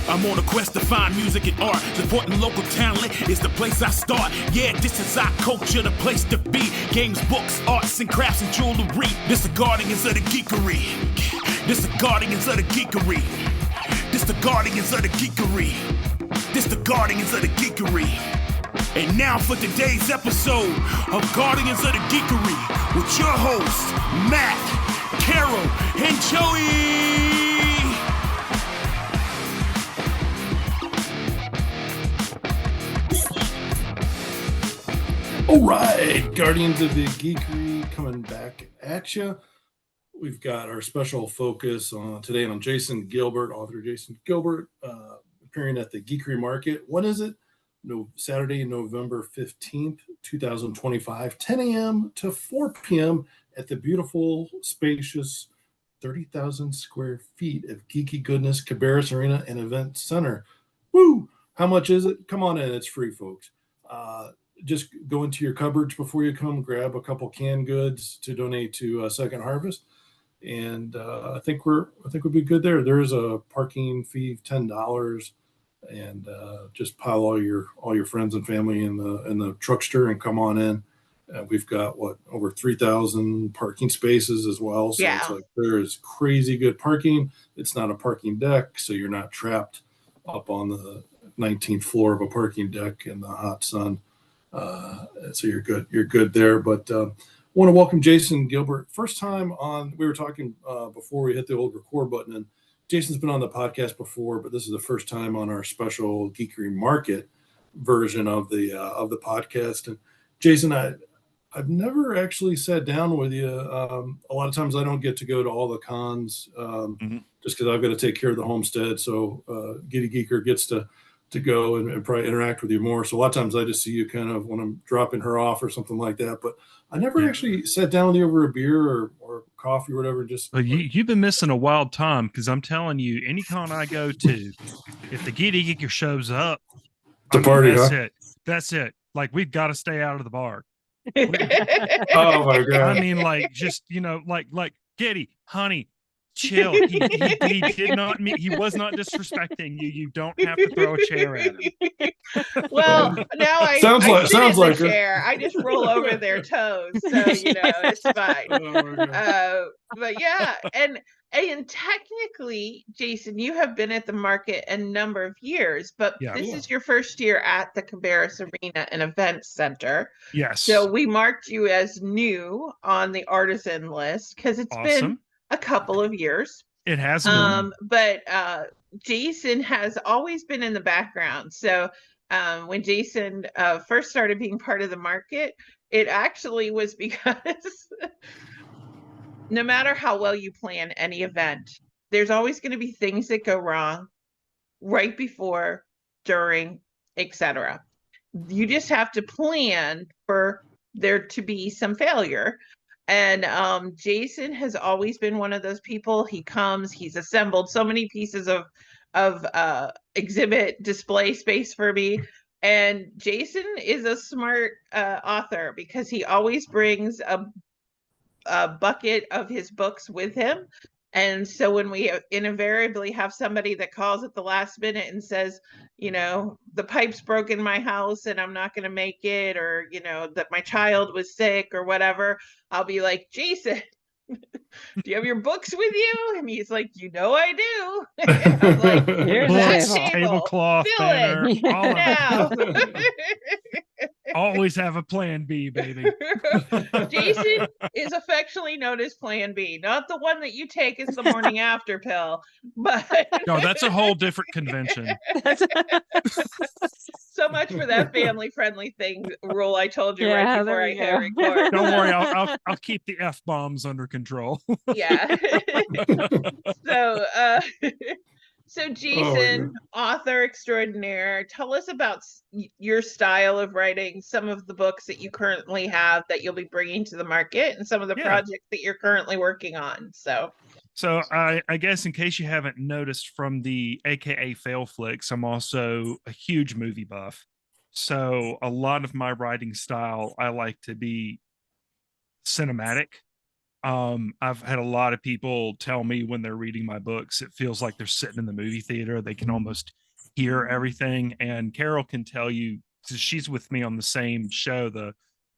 I'm on a quest to find music and art. Supporting local talent is the place I start. Yeah, this is our culture, the place to be. Games, books, arts, and crafts, and jewelry. This the Guardians of the Geekery. This the Guardians of the Geekery. This the Guardians of the Geekery. This the Guardians of the Geekery. And now for today's episode of Guardians of the Geekery with your hosts, Matt, Carol, and Joey. All right, Guardians of the Geekery coming back at you. We've got our special focus today on Jason Gilbert, author Jason Gilbert, appearing at the Geekery Market. What is it? Saturday, November 15th, 2025, 10 a.m. to 4 p.m. at the beautiful, spacious 30,000 square feet of geeky goodness, Cabarrus Arena and Event Center. Woo! How much is it? Come on in. It's free, folks. Just go into your cupboards before you come, grab a couple canned goods to donate to Second Harvest, and I think we'll be good there. There's a parking fee of $10, and just pile all your friends and family in the truckster and come on in. We've got over 3,000 parking spaces as well, so yeah. It's like there is crazy good parking. It's not a parking deck, so you're not trapped up on the 19th floor of a parking deck in the hot sun. So you're good there. But want to welcome Jason Gilbert. First time on. We were talking before we hit the old record button, and Jason's been on the podcast before, but this is the first time on our special Geekery Market version of the podcast. And Jason, I've never actually sat down with you. A lot of times I don't get to go to all the cons just because I've got to take care of the homestead. So Giddy Geeker gets to go and probably interact with you more. So a lot of times I just see you kind of when I'm dropping her off or something like that. But I never actually sat down with you over a beer or coffee or whatever. Well, you've been missing a wild time, because I'm telling you, any con I go to, if the Giddy Geeker shows up, the party, that's it. Like, we've got to stay out of the bar. Oh my God. I mean, like, just, like Giddy, honey, chill. He did not mean, he was not disrespecting you. You don't have to throw a chair at him. Well, now I sounds like chair. I just roll over their toes, so it's fine. But yeah, and technically, Jason, you have been at the market a number of years, but this is your first year at the Cabarrus Arena and Event Center. Yes. So we marked you as new on the artisan list because it's been a couple of years. It has been. But Jason has always been in the background. So when Jason first started being part of the market, it actually was because no matter how well you plan any event, there's always going to be things that go wrong right before, during, etc. You just have to plan for there to be some failure. And Jason has always been one of those people. He's assembled so many pieces of exhibit display space for me. And Jason is a smart author because he always brings a bucket of his books with him. And so when we invariably have somebody that calls at the last minute and says, the pipe's broke in my house and I'm not going to make it, or, that my child was sick or whatever, I'll be like, Jason, do you have your books with you? And he's like, I do. And I'm like, here's that tablecloth, banner, all now. Always have a plan B, baby. Jason is affectionately known as Plan B, not the one that you take as the morning after pill, but no, that's a whole different convention. So much for that family-friendly rule I told you right before I hit record. Don't worry, I'll keep the F-bombs under control. Yeah. So Jason, author extraordinaire, tell us about your style of writing, some of the books that you currently have that you'll be bringing to the market, and some of the projects that you're currently working on. So I guess in case you haven't noticed from the AKA Fail Flicks, I'm also a huge movie buff. So a lot of my writing style, I like to be cinematic. I've had a lot of people tell me when they're reading my books, it feels like they're sitting in the movie theater. They can almost hear everything. And Carol can tell you, 'cause she's with me on the same show, the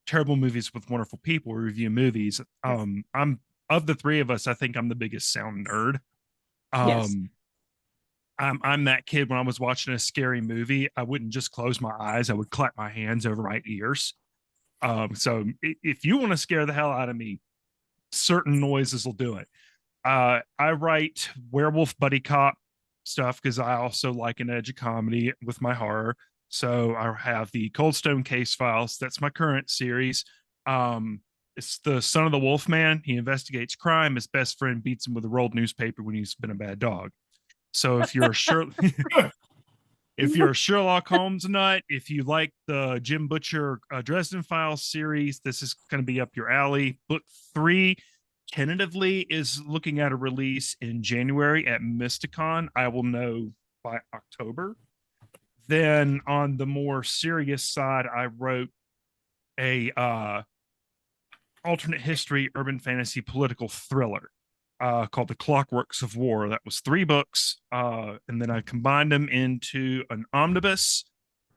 Terrible Movies with Wonderful People, we review movies. I'm of the three of us, I think I'm the biggest sound nerd. Yes. I'm that kid when I was watching a scary movie, I wouldn't just close my eyes, I would clap my hands over my ears. So if you want to scare the hell out of me, certain noises will do it. I write werewolf buddy cop stuff because I also like an edge of comedy with my horror. So I have the Cold Stone Case Files. That's my current series. It's the son of the wolf man. He investigates crime. His best friend beats him with a rolled newspaper when he's been a bad dog. So if you're if you're a Sherlock Holmes nut, if you like the Jim Butcher Dresden Files series, this is going to be up your alley. Book 3 tentatively is looking at a release in January at Mysticon. I will know by October. Then on the more serious side, I wrote a alternate history urban fantasy political thriller called The Clockworks of War. That was 3 books. And then I combined them into an omnibus,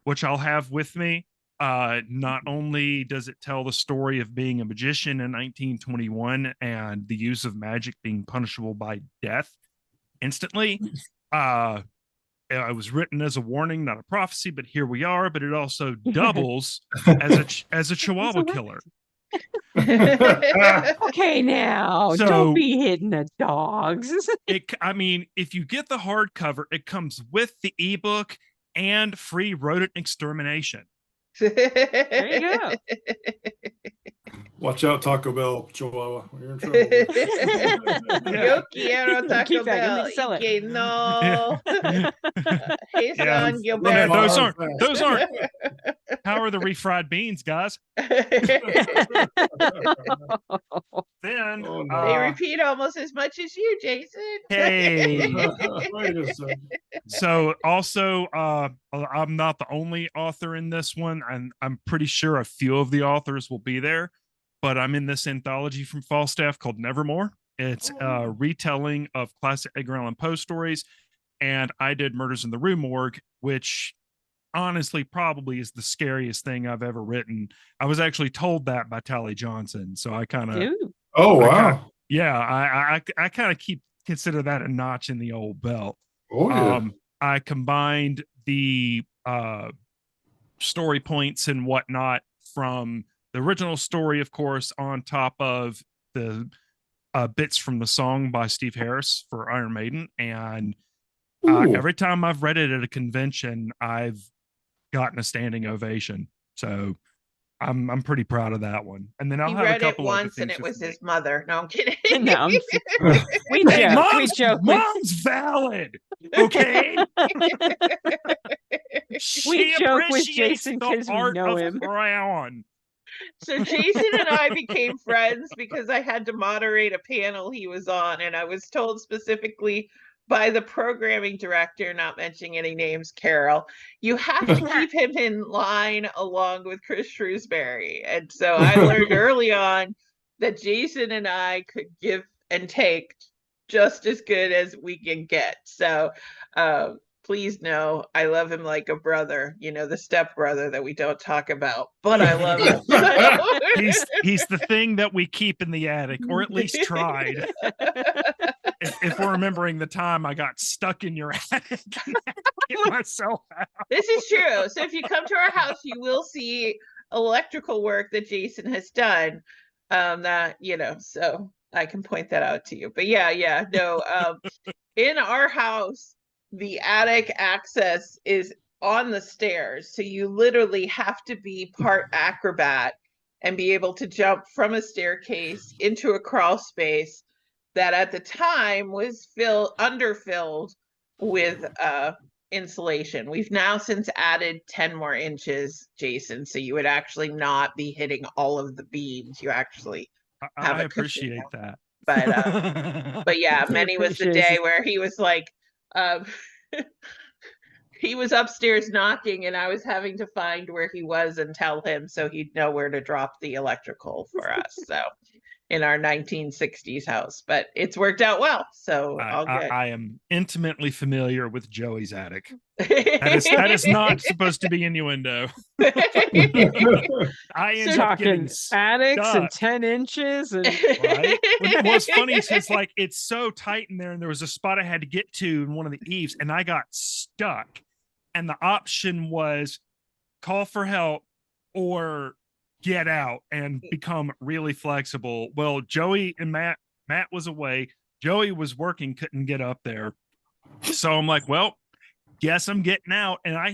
which I'll have with me. Not only does it tell the story of being a magician in 1921 and the use of magic being punishable by death instantly. It was written as a warning, not a prophecy, but here we are. But it also doubles as a Chihuahua killer. Okay, now So- don't be hitting the dogs. I mean, if you get the hardcover, it comes with the ebook and free rodent extermination. There you go. Watch out, Taco Bell, Chihuahua. You're in trouble. Yo quiero Taco Keep that, Bell. let me sell it. Y que no. Hey, Yeah. son, No, Gilbert. those aren't. How are the refried beans, guys? Then Oh, no. They repeat almost as much as you, Jason. hey. Wait a second. So also, I'm not the only author in this one, and I'm pretty sure a few of the authors will be there. But I'm in this anthology from Falstaff called Nevermore. It's a retelling of classic Edgar Allan Poe stories, and I did Murders in the Rue Morgue, which honestly probably is the scariest thing I've ever written. I was actually told that by Tally Johnson, so I kind of Ooh. Oh, wow. I kind of consider that a notch in the old belt. Oh, yeah. I combined the story points and whatnot from the original story, of course, on top of the bits from the song by Steve Harris for Iron Maiden. And Ooh. every time I've read it at a convention, I've gotten a standing ovation. So I'm pretty proud of that one. And then I'll He have a read it couple other once and things it with was me. his mother. No, I'm kidding. No, we Hey, joke. We joke. mom's valid. Okay. She joke with appreciates Jason the 'cause we art know of him. crayon. So Jason and I became friends because I had to moderate a panel he was on, and I was told specifically by the programming director, not mentioning any names, Carol, you have to keep him in line along with Chris Shrewsbury. And so I learned early on that Jason and I could give and take just as good as we can get. So please know I love him like a brother, the step brother that we don't talk about, but I love him. He's the thing that we keep in the attic, or at least tried. If we're remembering the time I got stuck in your attic and had to get myself out. This is true. So if you come to our house, you will see electrical work that Jason has done. So I can point that out to you. But in our house, the attic access is on the stairs. So you literally have to be part acrobat and be able to jump from a staircase into a crawl space that at the time was underfilled with insulation. We've now since added 10 more inches, Jason. So you would actually not be hitting all of the beams. You actually have I a cushion appreciate now. that. But yeah, many was the day where he was like, he was upstairs knocking and I was having to find where he was and tell him so he'd know where to drop the electrical for us. So in our 1960s house, but it's worked out well. So all good. I am intimately familiar with Joey's attic. That is not supposed to be innuendo. I end up getting Talking attics and stuck. 10 inches and Right? What's funny is like it's so tight in there, and there was a spot I had to get to in one of the eaves, and I got stuck. And the option was call for help or get out and become really flexible. Well, Joey and Matt was away. Joey was working, couldn't get up there. So I'm like, well, guess I'm getting out. And I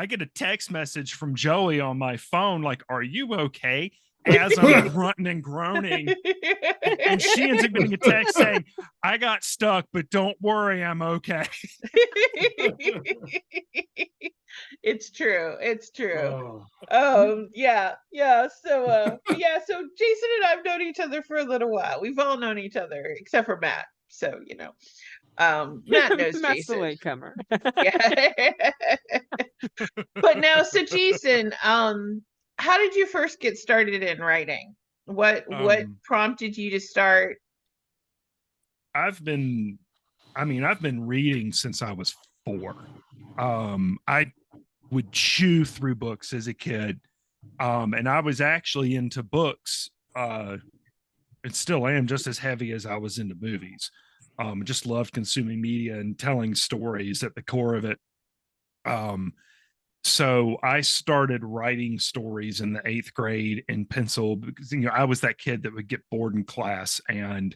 get a text message from Joey on my phone, like, are you okay? As I'm grunting and groaning. And she ends up getting a text saying, I got stuck, but don't worry, I'm okay. It's true. It's true. Oh, yeah. So so Jason and I've known each other for a little while. We've all known each other except for Matt. So, Matt knows Matt's Jason. the latecomer. Yeah. But now, so Jason, how did you first get started in writing? What prompted you to start? I've been reading since I was 4. I would chew through books as a kid. And I was actually into books, and still am, just as heavy as I was into movies. Just loved consuming media and telling stories at the core of it. So I started writing stories in the 8th grade in pencil because, I was that kid that would get bored in class, and,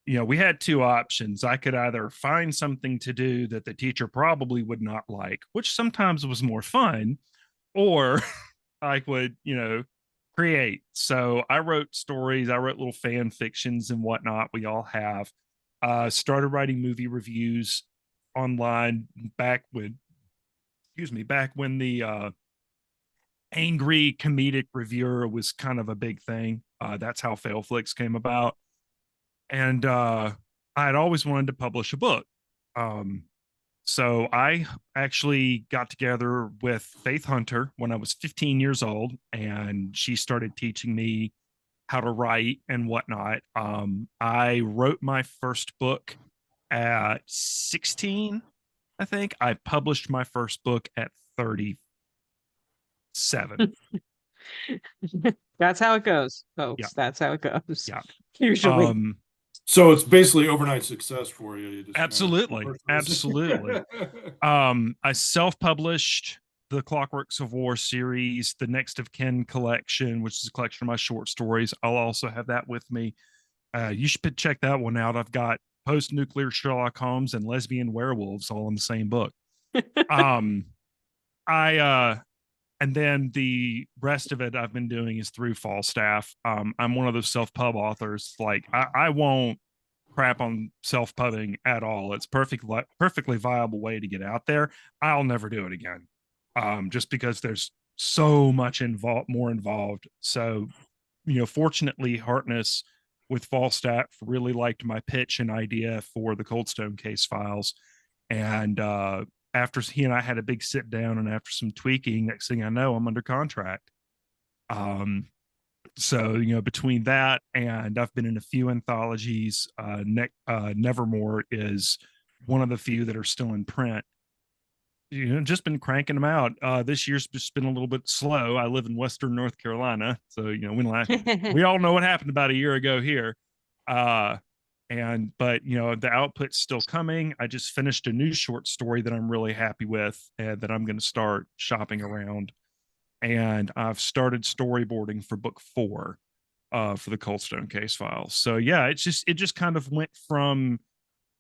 we had 2 options. I could either find something to do that the teacher probably would not like, which sometimes was more fun, or I would, create. So I wrote stories, I wrote little fan fictions and whatnot. We all have. Started writing movie reviews online back when the angry comedic reviewer was kind of a big thing. That's how Failflix came about. And I had always wanted to publish a book. So I actually got together with Faith Hunter when I was 15 years old, and she started teaching me how to write and whatnot. I wrote my first book at 16, I think. I published my first book at 37. That's how it goes, folks. Yeah. That's how it goes. Yeah. Usually. So it's basically overnight success for you. You just Absolutely. Absolutely. I self-published the Clockworks of War series, the Next of Kin collection, which is a collection of my short stories. I'll also have that with me. You should check that one out. I've got post-nuclear Sherlock Holmes and lesbian werewolves all in the same book. And then the rest of it I've been doing is through Falstaff. I'm one of those self-pub authors. Like I won't crap on self-pubbing at all. It's perfectly viable way to get out there. I'll never do it again. Just because there's so much more involved. So, fortunately, Hartness with Falstaff really liked my pitch and idea for the Coldstone Case files. And after he and I had a big sit down, and after some tweaking, next thing I know, I'm under contract. So, between that and I've been in a few anthologies, Nevermore is one of the few that are still in print. Just been cranking them out. This year's just been a little bit slow. I live in Western North Carolina, so we all know what happened about a year ago here. But the output's still coming. I just finished a new short story that I'm really happy with, and that I'm going to start shopping around. And I've started storyboarding for book 4 for the Coldstone Case files. So yeah, it just kind of went from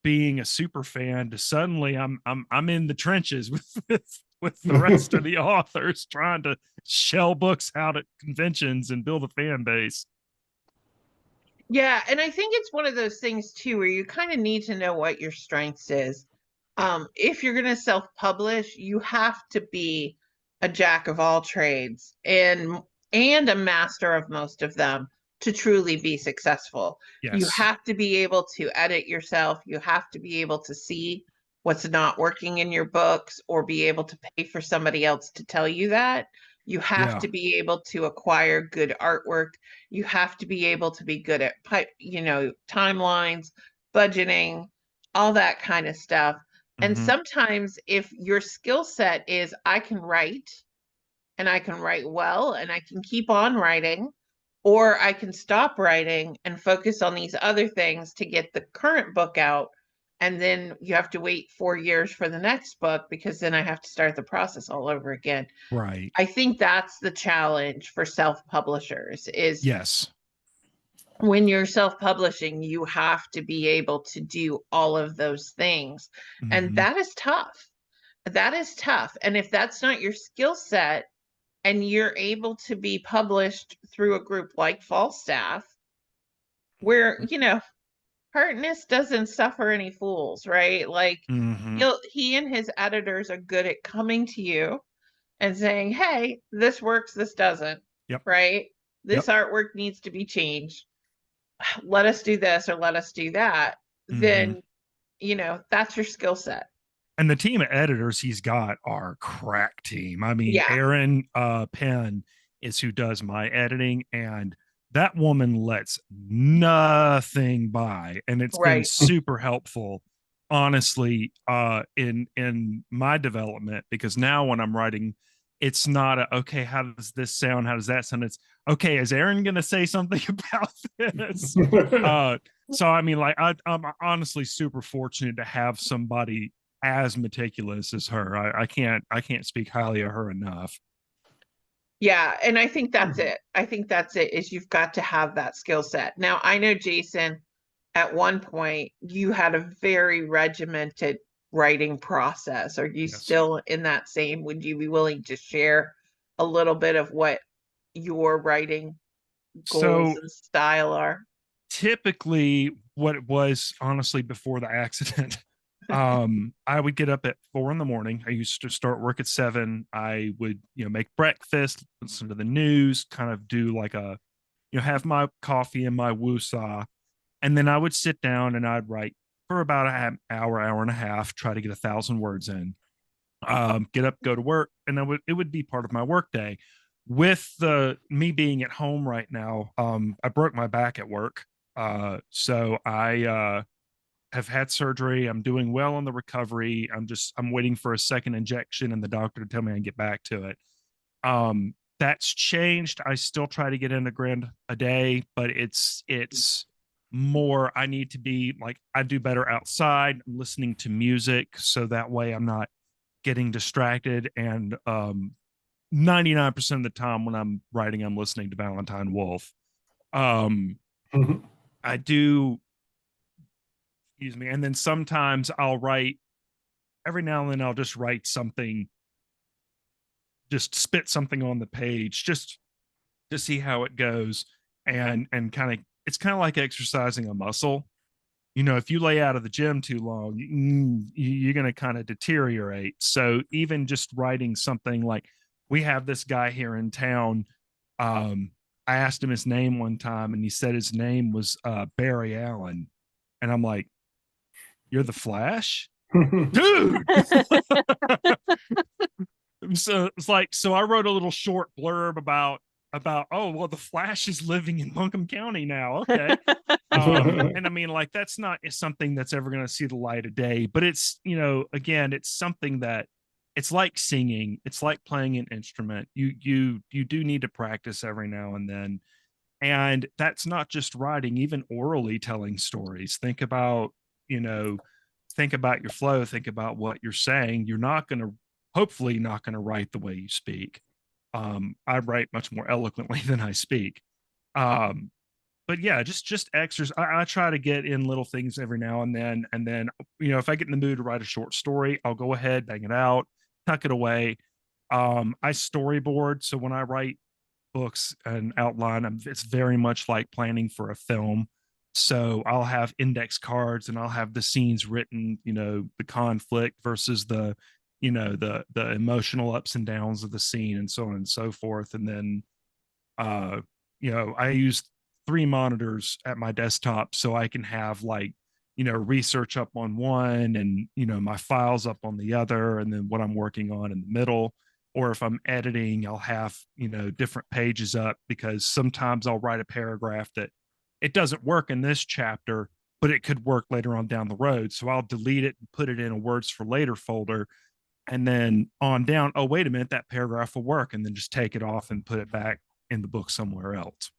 being a super fan to suddenly I'm in the trenches with the rest of the authors trying to shell books out at conventions and build a fan base. Yeah, and I think it's one of those things too where you kind of need to know what your strengths is. If you're going to self-publish, you have to be a jack of all trades and a master of most of them to truly be successful. Yes. You have to be able to edit yourself. You have to be able to see what's not working in your books, or be able to pay for somebody else to tell you that. You have Yeah. to be able to acquire good artwork. You have to be able to be good at, timelines, budgeting, all that kind of stuff. And Mhm. sometimes if your skill set is I can write and I can write well and I can keep on writing, or I can stop writing and focus on these other things to get the current book out. And then you have to wait 4 years for the next book because then I have to start the process all over again. Right. I think that's the challenge for self-publishers is Yes. when you're self-publishing, you have to be able to do all of those things. And Mhm. that is tough. That is tough. And if that's not your skill set and you're able to be published through a group like Falstaff, where, Harkness doesn't suffer any fools, right? Like Mhm. he and his editors are good at coming to you and saying, hey, this works, this doesn't, Yep. right? This Yep. artwork needs to be changed. Let us do this or let us do that. Mhm. Then, that's your skill set. And the team of editors he's got are crack team. I mean, Yeah. Erin Penn is who does my editing, and that woman lets nothing by, and it's been Right. super helpful, honestly, in my development, because now when I'm writing, it's not a okay, how does this sound? How does that sound? It's okay, is Erin gonna say something about this? So I mean, like I'm honestly super fortunate to have somebody as meticulous as her. I can't speak highly of her enough. Yeah, and I think that's it. I think that's it, is you've got to have that skill set. Now, I know, Jason, at one point you had a very regimented writing process. Are you Yes. still in that same? Would you be willing to share a little bit of what your writing goals So and style are? typically what it was, honestly, before the accident, I would get up at 4 a.m. I used to start work at 7. I would, make breakfast, listen to the news, kind of do like have my coffee and my woosah. And then I would sit down and I'd write for about an hour and a half, try to get 1,000 words in. Get up, go to work, and it would be part of my work day. With the me being at home right now, I broke my back at work. So I have had surgery. I'm doing well on the recovery. I'm waiting for a second injection and the doctor to tell me I can get back to it. That's changed. I still try to get in a grand a day, but it's more, I need to be like, I do better outside, listening to music, so that way I'm not getting distracted. And 99% of the time when I'm writing, I'm listening to Valentine Wolf. I do, excuse me. And then sometimes I'll write, every now and then I'll just write something, just spit something on the page, just to see how it goes. And kind of, it's kind of like exercising a muscle. If you lay out of the gym too long, you're going to kind of deteriorate. So even just writing something like, we have this guy here in town. I asked him his name one time and he said his name was Barry Allen. And I'm like, you're the Flash? Dude. So it's like, so I wrote a little short blurb about, oh, well, the Flash is living in Buncombe County now. Okay. And I mean, like, that's not something that's ever going to see the light of day, but it's, again, it's something that, it's like singing, it's like playing an instrument. You do need to practice every now and then. And that's not just writing, even orally telling stories. Think about your flow, think about what you're saying. You're hopefully not going to write the way you speak. I write much more eloquently than I speak. But yeah, just exercise. I try to get in little things every now and then. And then, if I get in the mood to write a short story, I'll go ahead, bang it out, tuck it away. I storyboard. So when I write books and outline, it's very much like planning for a film. So I'll have index cards and I'll have the scenes written, the conflict versus the emotional ups and downs of the scene, and so on and so forth. And then I use 3 monitors at my desktop so I can have research up on one and my files up on the other, and then what I'm working on in the middle. or if I'm editing, I'll have, different pages up, because sometimes I'll write a paragraph that it doesn't work in this chapter, but it could work later on down the road. So I'll delete it and put it in a words for later folder. And then on down, oh, wait a minute, that paragraph will work. And then just take it off and put it back in the book somewhere else.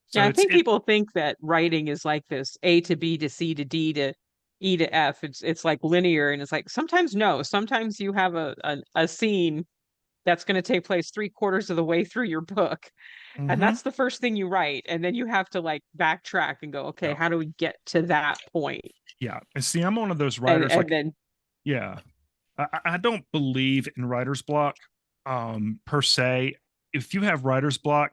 So yeah, I think people think that writing is like this A to B to C to D to E to F. It's like linear, and it's like sometimes no. Sometimes you have a scene that's going to take place 3/4 of the way through your book, and that's the first thing you write, and then you have to like backtrack and go, okay, how do we get to that point? Yeah, and see, I'm one of those writers. I don't believe in writer's block per se. If you have writer's block,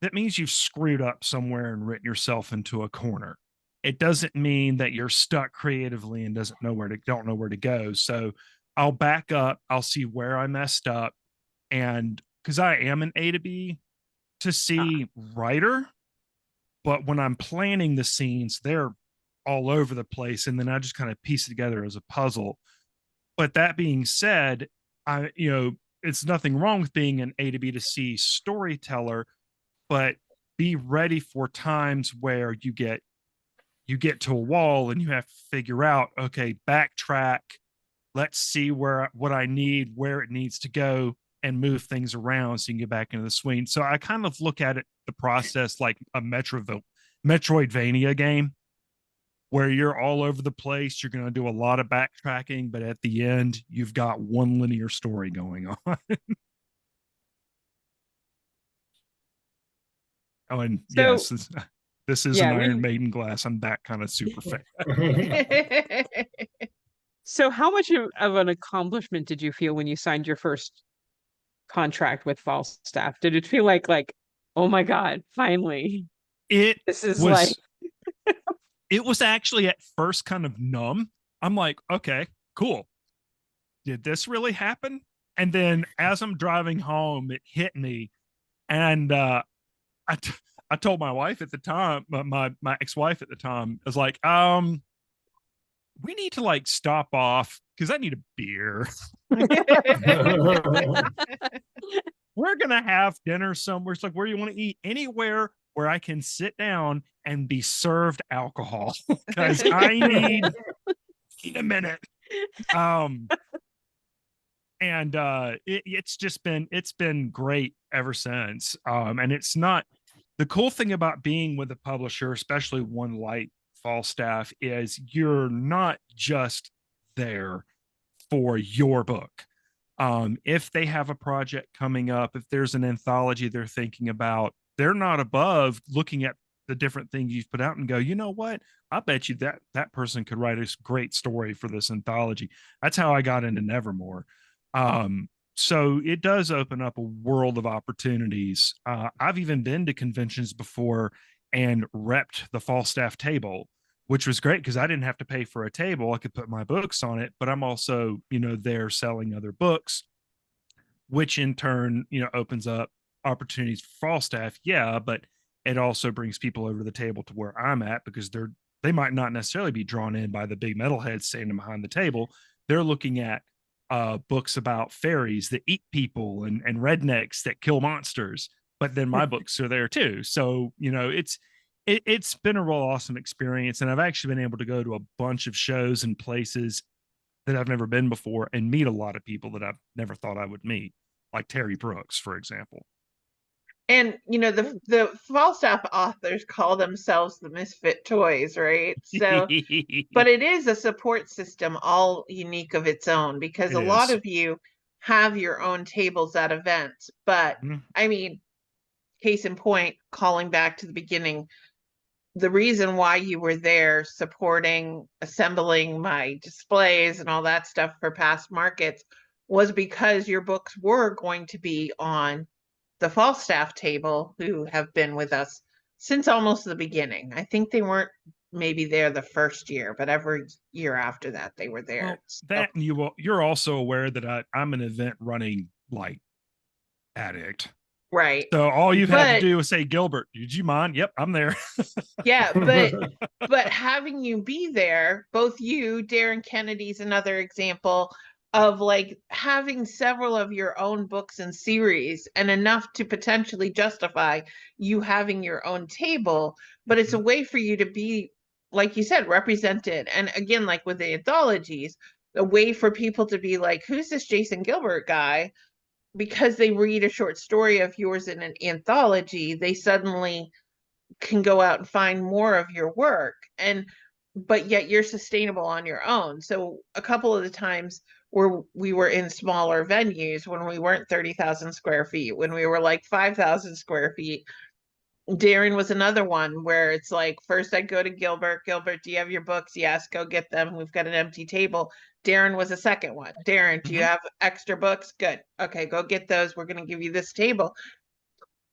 that means you've screwed up somewhere and written yourself into a corner. It doesn't mean that you're stuck creatively and don't know where to go. So I'll back up, I'll see where I messed up. And because I am an A to B to C writer, but when I'm planning the scenes, they're all over the place. And then I just kind of piece it together as a puzzle. But that being said, it's nothing wrong with being an A to B to C storyteller, but be ready for times where you get to a wall and you have to figure out, okay, backtrack, let's see what I need, where it needs to go, and move things around so you can get back into the swing. So I kind of look at the process like a Metroidvania game, where you're all over the place. You're going to do a lot of backtracking, but at the end, you've got one linear story going on. Oh, and So, yes, this is an Iron Maiden glass. I'm that kind of super fan. So how much of an accomplishment did you feel when you signed your first contract with Falstaff? Did it feel like, oh my God, finally? It was actually at first kind of numb. I'm like, okay, cool. Did this really happen? And then as I'm driving home, it hit me. And I told my wife at the time, my ex-wife at the time, I was like, we need to like stop off because I need a beer. We're going to have dinner somewhere. It's like, where you want to eat? Anywhere where I can sit down and be served alcohol because I need a minute. And it's been great ever since. And it's not, the cool thing about being with a publisher, especially one like Falstaff, is you're not just there for your book. If they have a project coming up, if there's an anthology they're thinking about, they're not above looking at the different things you've put out and go, you know what? I bet you that person could write a great story for this anthology. That's how I got into Nevermore. So it does open up a world of opportunities. I've even been to conventions before and repped the Falstaff table, which was great because I didn't have to pay for a table. I could put my books on it, but I'm also, there selling other books, which in turn, opens up opportunities for Falstaff. Yeah, but it also brings people over to the table to where I'm at because they might not necessarily be drawn in by the big metalheads standing behind the table. They're looking at books about fairies that eat people and rednecks that kill monsters, but then my books are there too. So it's been a real awesome experience, and I've actually been able to go to a bunch of shows and places that I've never been before and meet a lot of people that I've never thought I would meet, like Terry Brooks, for example. And the Falstaff authors call themselves the misfit toys, right? So but it is a support system all unique of its own, because a lot of you have your own tables at events. But I mean, case in point, calling back to the beginning, the reason why you were there supporting, assembling my displays and all that stuff for past markets was because your books were going to be on the Falstaff table, who have been with us since almost the beginning. I think they weren't maybe there the first year, but every year after that they were there. Well, you're also aware that I'm an event running like addict. Right. So all you had to do was say, Gilbert, did you mind? Yep, I'm there. Yeah, but having you be there, both you, Darren Kennedy's another example, of like having several of your own books and series and enough to potentially justify you having your own table, but it's a way for you to be, like you said, represented. And again, like with the anthologies, a way for people to be like, who's this Jason Gilbert guy? Because they read a short story of yours in an anthology, they suddenly can go out and find more of your work. And but yet you're sustainable on your own. So a couple of the times where we were in smaller venues, when we weren't 30,000 square feet, when we were like 5,000 square feet, Darren was another one where it's like, first I go to Gilbert. Gilbert, do you have your books? Yes, go get them. We've got an empty table. Darren was a second one. Darren, do you have extra books? Good. Okay, go get those. We're going to give you this table.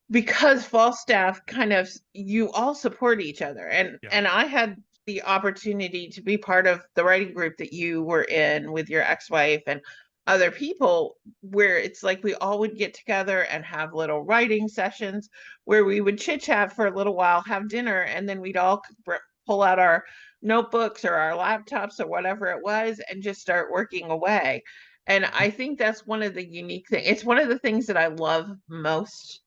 Because Falstaff kind of, you all support each other. And I had the opportunity to be part of the writing group that you were in with your ex-wife and other people, where it's like we all would get together and have little writing sessions where we would chit chat for a little while, have dinner, and then we'd all pull out our notebooks or our laptops or whatever it was and just start working away. And I think that's one of the unique things. It's one of the things that I love most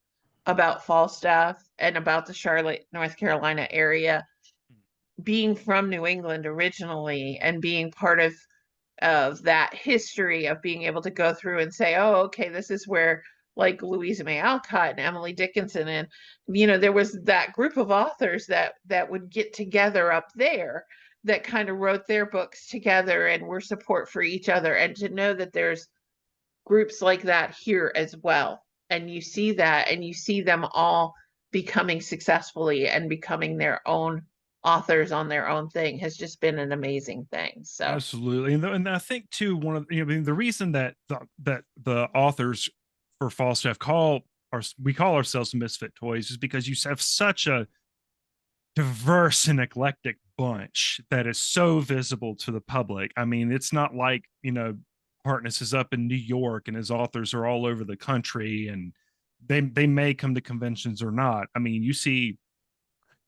about Falstaff and about the Charlotte, North Carolina area, being from New England originally and being part of that history of being able to go through and say, oh, okay, this is where like Louisa May Alcott and Emily Dickinson, and there was that group of authors that would get together up there that kind of wrote their books together and were support for each other. And to know that there's groups like that here as well, and you see that, and you see them all becoming successfully and becoming their own authors on their own thing, has just been an amazing thing. So Absolutely. And I think too, one of, I mean, the reason that the authors for Falstaff we call ourselves Misfit Toys is because you have such a diverse and eclectic bunch that is so visible to the public. I mean, it's not like, Hartness is up in New York and his authors are all over the country, and they may come to conventions or not. I mean,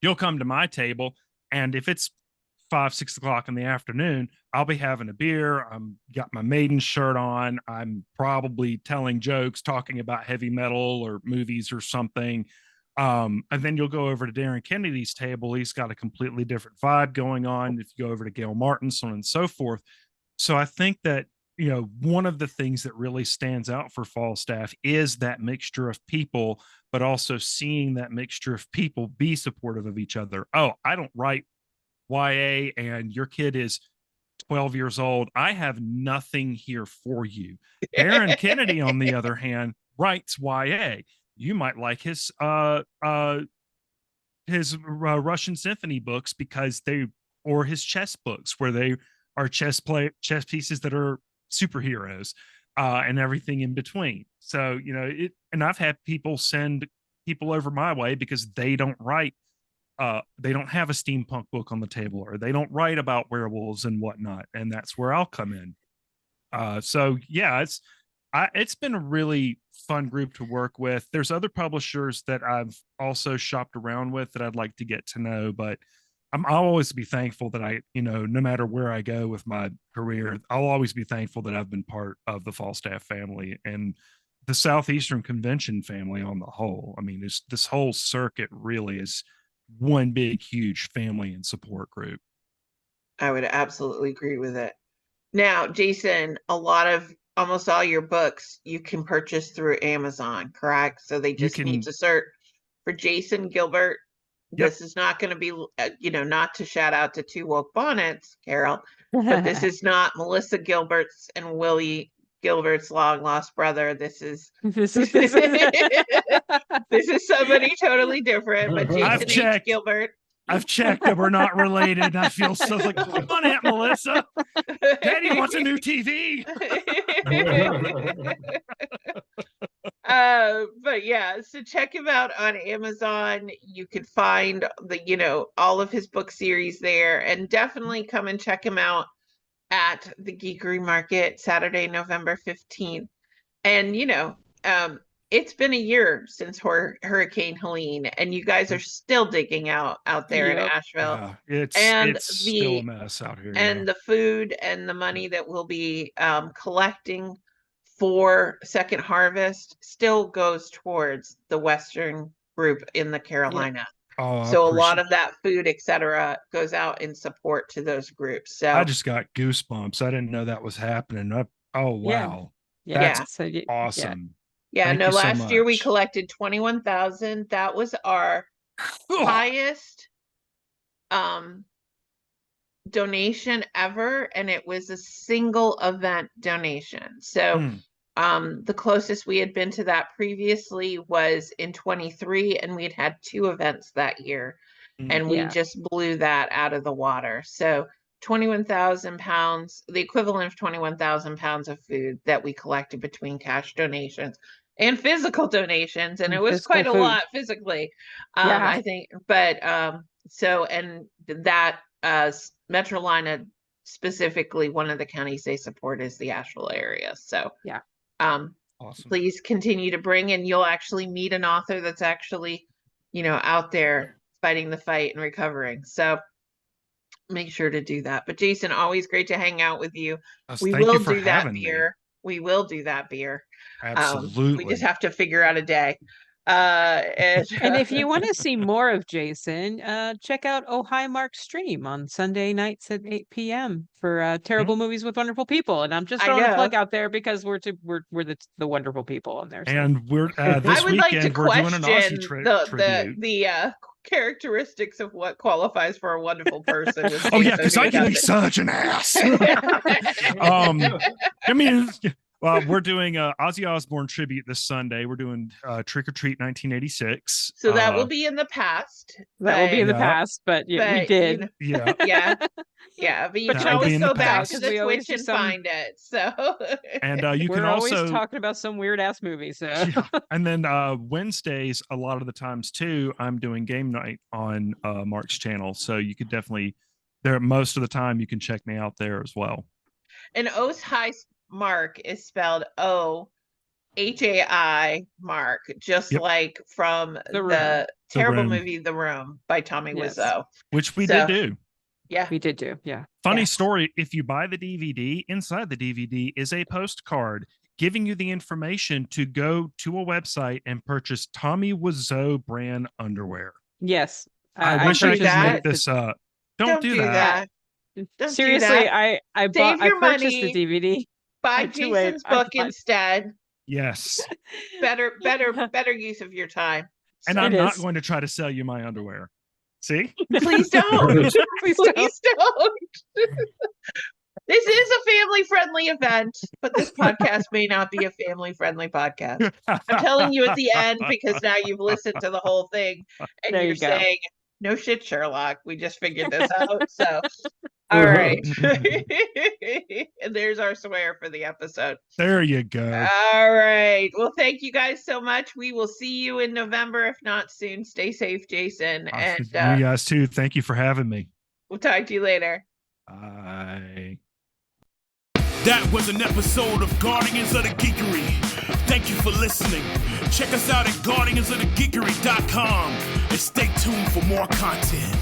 you'll come to my table, and if it's 5-6 o'clock in the afternoon, I'll be having a beer. I'm got my Maiden shirt on. I'm probably telling jokes, talking about heavy metal or movies or something. And then you'll go over to Darren Kennedy's table. He's got a completely different vibe going on. If you go over to Gail Martin, so on and so forth. So I think that, one of the things that really stands out for Falstaff is that mixture of people, but also seeing that mixture of people be supportive of each other. Oh, I don't write YA and your kid is 12 years old. I have nothing here for you. Darren Kennedy, on the other hand, writes YA. You might like his Russian symphony books or his chess books, where they are chess pieces that are superheroes, and everything in between. So, and I've had people send people over my way because they don't write, they don't have a steampunk book on the table, or they don't write about werewolves and whatnot. And that's where I'll come in. So yeah, it's been a really fun group to work with. There's other publishers that I've also shopped around with that I'd like to get to know, but I'll always be thankful that no matter where I go with my career, I'll always be thankful that I've been part of the Falstaff family and the Southeastern Convention family on the whole. I mean, this whole circuit really is one big, huge family and support group. I would absolutely agree with it. Now, Jason, almost all your books you can purchase through Amazon, correct? So they just need to search for Jason Gilbert. Yep. This is not going to be, not to shout out to Two Woke Bonnets, Carol, but this is not Melissa Gilbert's and Willie Gilbert's long lost brother. This is this is somebody totally different. But Jason H. Gilbert. I've checked that we're not related. I feel so like, come on, Aunt Melissa. Daddy wants a new TV. But yeah, so check him out on Amazon. You could find all of his book series there, and definitely come and check him out at the Geekery Market Saturday, November 15th. And it's been a year since Hurricane Helene, and you guys are still digging out there in Yep. Asheville. It's And still a mess out here. And the food and the money that we'll be collecting for Second Harvest still goes towards the Western group in the Carolina. So a lot of that food, etc., goes out in support to those groups. So I just got goosebumps. I didn't know that was happening. Oh wow, that's So, awesome. Yeah, Thank no, you so last year we much. collected 21,000. That was our highest donation ever, and it was a single event donation. So the closest we had been to that previously was in 23, and we'd had 2 events that year, and we just blew that out of the water. So 21,000 pounds, the equivalent of 21,000 pounds of food that we collected between cash donations and physical donations, and it was quite a lot physically, I think. But so, and that Metrolina specifically, one of the counties they support is the Asheville area. So awesome. Please continue to bring, and you'll actually meet an author that's actually, out there fighting the fight and recovering. So make sure to do that. But Jason, always great to hang out with you. We will do that beer. We will do that beer. Absolutely. We just have to figure out a day. And if you want to see more of Jason, check out Oh Hi Mark stream on Sunday nights at 8 p.m. for Terrible Movies with Wonderful People. And I'm just throwing a plug out there because we're the wonderful people on there. So. And we're this I would like to we're doing an Aussie question the characteristics of what qualifies for a wonderful person. Oh yeah, because I can be such an ass. I mean. Well, we're doing Ozzy Osbourne tribute this Sunday. We're doing Trick or Treat 1986. So that will be in the past. That will be in the past, but we did. Yeah. But you can always go back to the Twitch and find it. So and you can we're also always talking about some weird ass movie. So and then Wednesdays, a lot of the times too, I'm doing game night on Mark's channel. So you could definitely most of the time you can check me out there as well. And O's High Mark is spelled OHAI Mark, just like from the terrible movie The Room by Tommy Wiseau, which we did do. Yeah, we did do. Yeah. Funny story. If you buy the DVD, inside the DVD is a postcard giving you the information to go to a website and purchase Tommy Wiseau brand underwear. Yes. I wish I could make this up. Don't do that. Seriously, I purchased the DVD. Buy Jason's book instead. Yes. Better use of your time. And I'm not going to try to sell you my underwear. See? Please don't. Please don't. This is a family-friendly event, but this podcast may not be a family-friendly podcast. I'm telling you at the end because now you've listened to the whole thing and you're saying, no shit, Sherlock. We just figured this out. So, all right. And there's our swear for the episode. There you go. All right. Well, thank you guys so much. We will see you in November, if not soon. Stay safe, Jason. And you guys too. Thank you for having me. We'll talk to you later. Bye. That was an episode of Guardians of the Geekery. Thank you for listening. Check us out at guardiansofthegeekery.com and stay tuned for more content.